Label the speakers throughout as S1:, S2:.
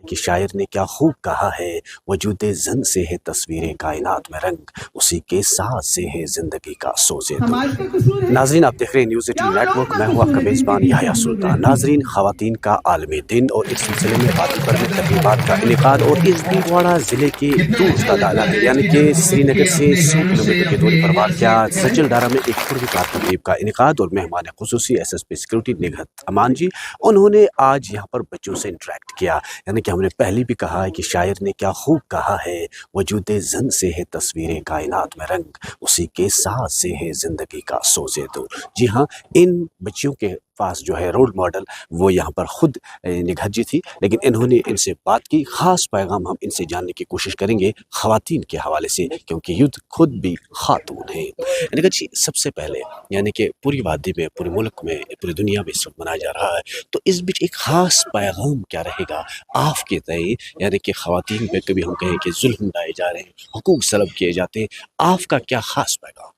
S1: कि शायर ने क्या खूब कहा है, वजूदे ज़न से है तस्वीरें कायनात में रंग, उसी के साथ से है ज़िंदगी का सोज़े दूर। नाज़रीन, आप देख रहे हैं न्यूज़ 18 नेटवर्क। मैं हूँ आपका मेज़बान याह्या सुल्तान। नाज़रीन, ख़वातीन का आलमी दिन और इस सिलसिले में बादीपर में तकरीबात का इनेकाद और इस भीलवाड़ा ज़िले के दूर का दाला है, यानी कि श्रीनगर से 100 किलोमीटर की दूरी पर वाक़या सजलडारा में एक पुरविकार तकरीब का इनेकाद और मेहमान ख़ुसूसी SSP सिक्योरिटी निगहत अमान जी, उन्होंने आज यहाँ पर बच्चों से इंटरेक्ट किया। यानी कि हमने पहले भी कहा है कि शायर ने क्या खूब कहा है, वजूदे ज़न से है तस्वीरें कायनात में रंग, उसी के साथ से है ज़िंदगी का सोज़े दूर। जी हाँ, इन बच्चियों के पास जो है रोल मॉडल वो यहाँ पर खुद निगहत जी थी, लेकिन इन्होंने इनसे बात की। ख़ास पैगाम हम इनसे जानने की कोशिश करेंगे ख़वातीन के हवाले से, क्योंकि युद्ध खुद भी खातून है। निगहत जी, सबसे पहले यानी कि पूरी वादी में, पूरे मुल्क में, पूरी दुनिया में इस वक्त मनाया जा रहा है, तो इस बीच एक ख़ास पैगाम क्या रहेगा आपके तय, यानी कि ख़वातीन पे कभी हम कहें कि जुल्म ढाए जा रहे हैं, हुकूक सलब किए जाते हैं, आपका क्या ख़ास पैगाम?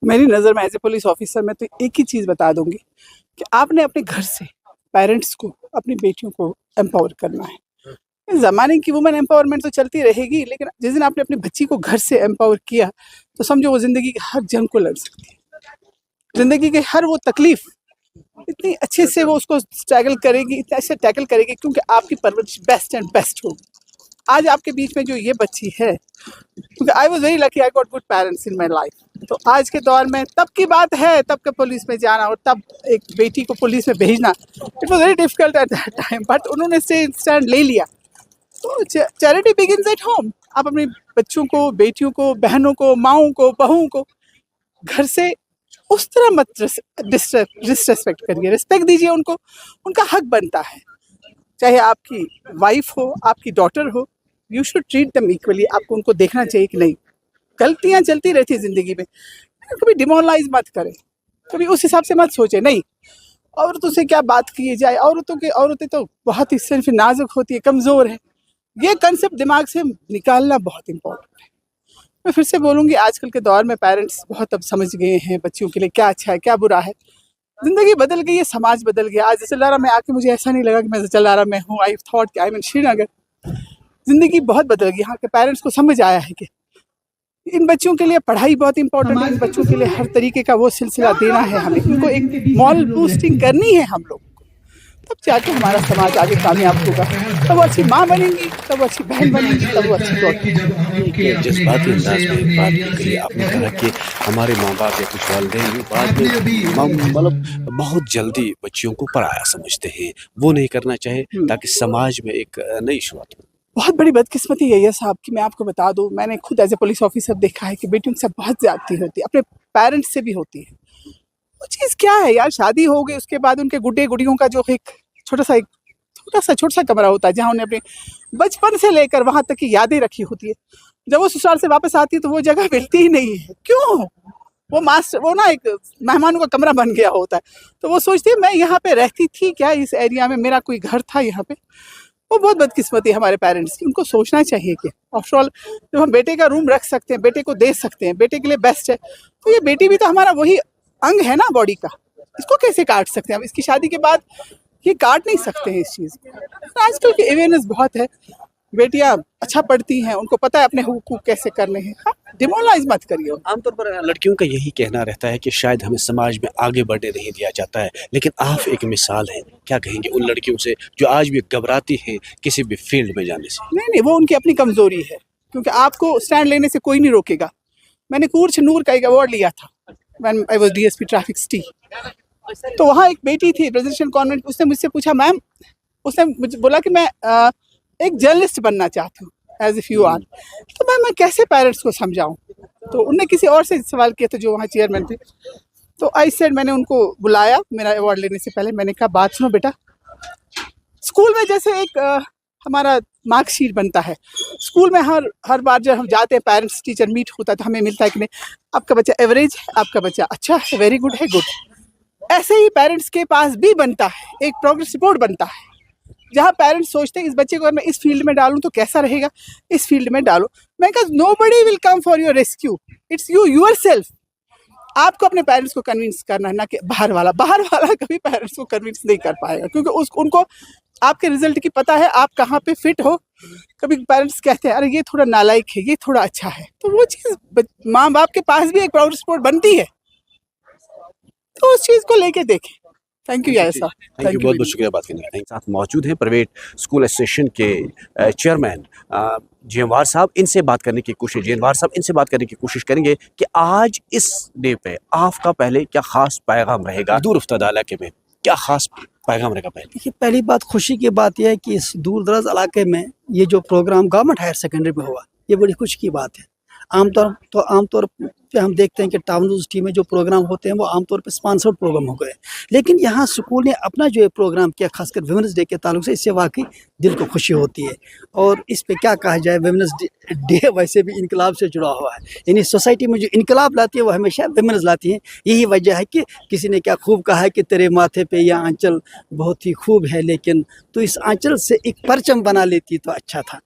S2: मेरी नज़र में एज ए पुलिस ऑफिसर मैं तो एक ही चीज़ बता दूंगी कि आपने अपने घर से पेरेंट्स को, अपनी बेटियों को एम्पावर करना है। इस ज़माने की वुमेन एम्पावरमेंट तो चलती रहेगी, लेकिन जिस दिन आपने अपनी बच्ची को घर से एम्पावर किया तो समझो वो ज़िंदगी की हर जंग को लड़ सकती है। ज़िंदगी की हर वो तकलीफ इतनी अच्छे से वो उसको स्ट्रगल करेगी, इतने अच्छे टैकल करेगी, क्योंकि आपकी परवरिश बेस्ट एंड बेस्ट होगी। आज आपके बीच में जो ये बच्ची है, क्योंकि I was very lucky, I got good parents in my life. तो आज के दौर में तब की बात है, तब के पुलिस में जाना और तब एक बेटी को पुलिस में भेजना, it was very difficult at that time, but उन्होंने स्टैंड ले लिया। तो चैरिटी बिगिंस एट होम। आप अपने बच्चों को, बेटियों को, बहनों को, माओं को, बहुओं को घर से उस तरह मत डिसरेस्पेक्ट करिए, रिस्पेक्ट दीजिए उनको, उनका हक बनता है। चाहे आपकी वाइफ हो, आपकी डॉटर हो, you should treat them equally. आपको उनको देखना चाहिए कि नहीं, गलतियां चलती रहती है जिंदगी में, कभी डिमोरलाइज मत करें, कभी उस हिसाब से मत सोचे नहीं औरतों से क्या बात की जाए, औरतें तो बहुत ही सिर्फ नाजुक होती है, कमज़ोर है। ये कंसेप्ट दिमाग से निकालना बहुत इंपॉर्टेंट है। मैं फिर से बोलूँगी, आजकल के दौर में पेरेंट्स बहुत अब समझ गए हैं बच्चियों के लिए क्या अच्छा है, क्या बुरा है। ज़िंदगी बदल गई है, समाज बदल गया। आज जसलदारा में आके मुझे ऐसा नहीं लगा कि मैं जसलदारा में हूँ। आई थॉट कि आई एम इन श्रीनगर। ज़िंदगी बहुत बदल गई। यहाँ के पेरेंट्स को समझ आया है कि इन बच्चों के लिए पढ़ाई बहुत इंपॉर्टेंट है, इन बच्चों के लिए हर तरीके का वो सिलसिला देना है हमें, इनको एक मॉरल बूस्टिंग करनी है हम लोग, तब जाके हमारा समाज आगे कामयाब होगा। तब वो अच्छी माँ बनेंगी, तब वो अच्छी बहन बनेंगी, तब वो अच्छी डॉक्टर।
S1: जज्बाती अंदाज में एक बात कही आपने कहा कि हमारे माँ बाप या कुछ वालिदैन बाद में मतलब बहुत जल्दी बच्चियों को पराया समझते हैं, वो नहीं करना चाहे ताकि समाज में एक नई शुरुआत हो।
S2: बहुत बड़ी बदकिस्मती है ये साहब की। मैं आपको बता दूं, मैंने खुद एज ए पुलिस ऑफिसर देखा है कि बेटियों के साथ बहुत ज्यादती होती है, अपने पेरेंट्स से भी होती है। वो चीज़ क्या है यार, शादी हो गई उसके बाद उनके गुड्डे गुड़ियों का जो एक छोटा सा कमरा होता है, जहाँ उन्हें अपने बचपन से लेकर वहां तक की यादें रखी होती है। जब वो ससुराल से वापस आती है तो वो जगह मिलती ही नहीं है। क्यों? वो ना एक मेहमानों का कमरा बन गया होता है। तो वो सोचती है मैं यहाँ पे रहती थी क्या, इस एरिया में मेरा कोई घर था यहाँ पे। वो बहुत बदकिस्मती है हमारे पेरेंट्स की। उनको सोचना चाहिए कि आफ्टर ऑल जब हम बेटे का रूम रख सकते हैं, बेटे को दे सकते हैं, बेटे के लिए बेस्ट है, तो ये बेटी भी तो हमारा वही अंग है ना बॉडी का। इसको कैसे काट सकते हैं हम? इसकी शादी के बाद ये काट नहीं सकते हैं इस चीज़ को। आजकल की अवेयरनेस बहुत है, बेटियां अच्छा पढ़ती हैं, उनको पता है अपने हुकूक कैसे करने हैं। हाँ, डिमोरलाइज मत करिए।
S1: आमतौर पर लड़कियों का यही कहना रहता है कि शायद हमें समाज में आगे बढ़ने नहीं दिया जाता है, लेकिन आप एक मिसाल हैं। क्या कहेंगे उन लड़कियों से जो आज भी घबराती हैं किसी भी फील्ड में जाने से?
S2: नहीं, वो उनकी अपनी कमजोरी है, क्योंकि आपको स्टैंड लेने से कोई नहीं रोकेगा। मैंने कूर्च नूर का एक अवार्ड लिया था when I was DSP traffic city. तो वहाँ एक बेटी थी रेजिडेंशियल कॉन्वेंट, उसने मुझसे पूछा मैम, उसने मुझे बोला कि मैं एक जर्नलिस्ट बनना चाहती हूँ एज इफ यू आर। तो मैं कैसे पेरेंट्स को समझाऊँ? तो उनने किसी और से सवाल किया था जो वहाँ चेयरमैन थे। तो आई सेड, मैंने उनको बुलाया मेरा अवार्ड लेने से पहले। मैंने कहा बात सुनो बेटा, स्कूल में जैसे एक हमारा मार्कशीट बनता है, स्कूल में हर बार जब हम जाते हैं पेरेंट्स टीचर मीट होता है तो हमें मिलता है कि नहीं आपका बच्चा एवरेज है, आपका बच्चा अच्छा है, वेरी गुड है, गुड। ऐसे ही पेरेंट्स के पास भी बनता है, एक प्रोग्रेस रिपोर्ट बनता है, जहाँ पेरेंट्स सोचते हैं इस बच्चे को अगर मैं इस फील्ड में डालूं तो कैसा रहेगा, इस फील्ड में डालो। मैं कहा nobody will come for your rescue, it's you yourself. आपको अपने पेरेंट्स को कन्विंस करना है, ना कि बाहर वाला कभी पेरेंट्स को कन्विंस नहीं कर पाएगा, क्योंकि उनको आपके रिजल्ट की पता है आप कहाँ पे फिट हो। कभी पेरेंट्स कहते हैं अरे ये थोड़ा नालायक है, ये थोड़ा अच्छा है, तो वो चीज़ माँ बाप के पास भी एक प्राउड स्पॉट बनती है, तो उस चीज़ को लेके देखें। थैंक यू यार साहब,
S1: थैंक यू, बहुत बहुत शुक्रिया बात करने का। साथ मौजूद हैं प्राइवेट स्कूल एसोसिएशन के चेयरमैन जेनवार साहब। इनसे बात करने की कोशिश जेनवार साहब इनसे बात करने की कोशिश करेंगे कि आज इस डे पे आपका पहले क्या खास पैगाम रहेगा दूर अफ्तादा इलाके में, क्या खास पैगाम रहेगा पहले?
S3: देखिए, पहली बात खुशी की बात यह है कि इस दूर दराज इलाके में ये जो प्रोग्राम गवर्नमेंट हायर सेकेंडरी में हुआ, ये बड़ी खुशी की बात है। आमतौर पे हम देखते हैं कि टाउन यूनिवर्सिटी में जो प्रोग्राम होते हैं वो आमतौर पे स्पॉन्सर्ड प्रोग्राम हो गए, लेकिन यहाँ स्कूल ने अपना जो ये प्रोग्राम किया खासकर वुमेन्स डे के ताल्लुक से, इससे वाकई दिल को खुशी होती है। और इस पे क्या कहा जाए, वुमेन्स डे वैसे भी इनकलाब से जुड़ा हुआ है, यानी सोसाइटी में जो इनकलाब लाती है वो हमेशा वुमेन्स लाती हैं। यही वजह है कि किसी ने क्या खूब कहा है कि तेरे माथे पे यह आंचल बहुत ही खूब है, लेकिन तो इस आंचल से एक परचम बना लेती तो अच्छा था।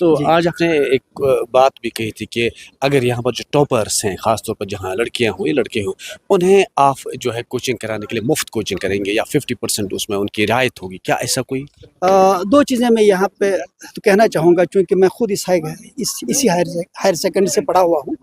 S1: तो आज आपने एक बात भी कही थी कि अगर यहाँ पर जो टॉपर्स हैं, ख़ासतौर पर जहाँ लड़कियाँ हों या लड़के हों, उन्हें आप जो है कोचिंग कराने के लिए मुफ्त कोचिंग करेंगे या 50% उसमें उनकी रियायत होगी, क्या ऐसा कोई?
S3: दो चीज़ें मैं यहाँ पे तो कहना चाहूँगा, क्योंकि मैं खुद इसी हायर सेकेंडरी से पढ़ा हुआ हूँ।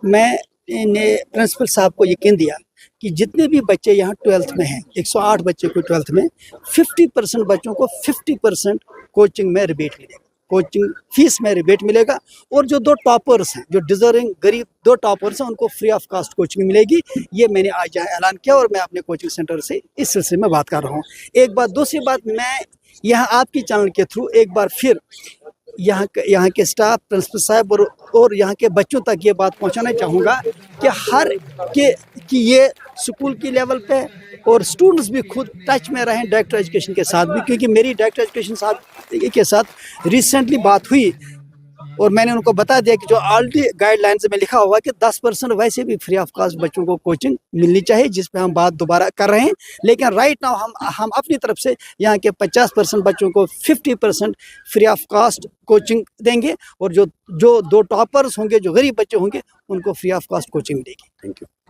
S3: मैंने प्रिंसिपल साहब को यकीन दिया कि जितने भी बच्चे यहाँ 12th में हैं, 108 बच्चे को 12th में 50% बच्चों को 50% कोचिंग में रिबेट मिलेगा, कोचिंग फीस में रिबेट मिलेगा। और जो 2 टॉपर्स हैं, जो डिजर्विंग गरीब 2 टॉपर्स हैं, उनको फ्री ऑफ कॉस्ट कोचिंग मिलेगी। ये मैंने आज यहाँ ऐलान किया और मैं अपने कोचिंग सेंटर से इस सिलसिले में बात कर रहा हूँ। एक बात, दूसरी बात, मैं यहाँ आपकी चैनल के थ्रू एक बार फिर यहाँ के स्टाफ, प्रिंसिपल साहब और यहाँ के बच्चों तक ये बात पहुँचाना चाहूँगा कि ये स्कूल की लेवल पे और स्टूडेंट्स भी खुद टच में रहें डायरेक्टर एजुकेशन के साथ भी, क्योंकि मेरी डायरेक्टर एजुकेशन के साथ रिसेंटली बात हुई और मैंने उनको बता दिया कि जो ऑलरेडी गाइडलाइंस में लिखा हुआ है कि 10% वैसे भी फ्री ऑफ कॉस्ट बच्चों को कोचिंग मिलनी चाहिए, जिस पे हम बात दोबारा कर रहे हैं। लेकिन राइट नाउ हम अपनी तरफ से यहाँ के 50% बच्चों को 50% फ्री ऑफ कॉस्ट कोचिंग देंगे और जो 2 टॉपर्स होंगे, जो गरीब बच्चे होंगे, उनको फ्री ऑफ कॉस्ट कोचिंग मिलेगी।
S1: Thank you.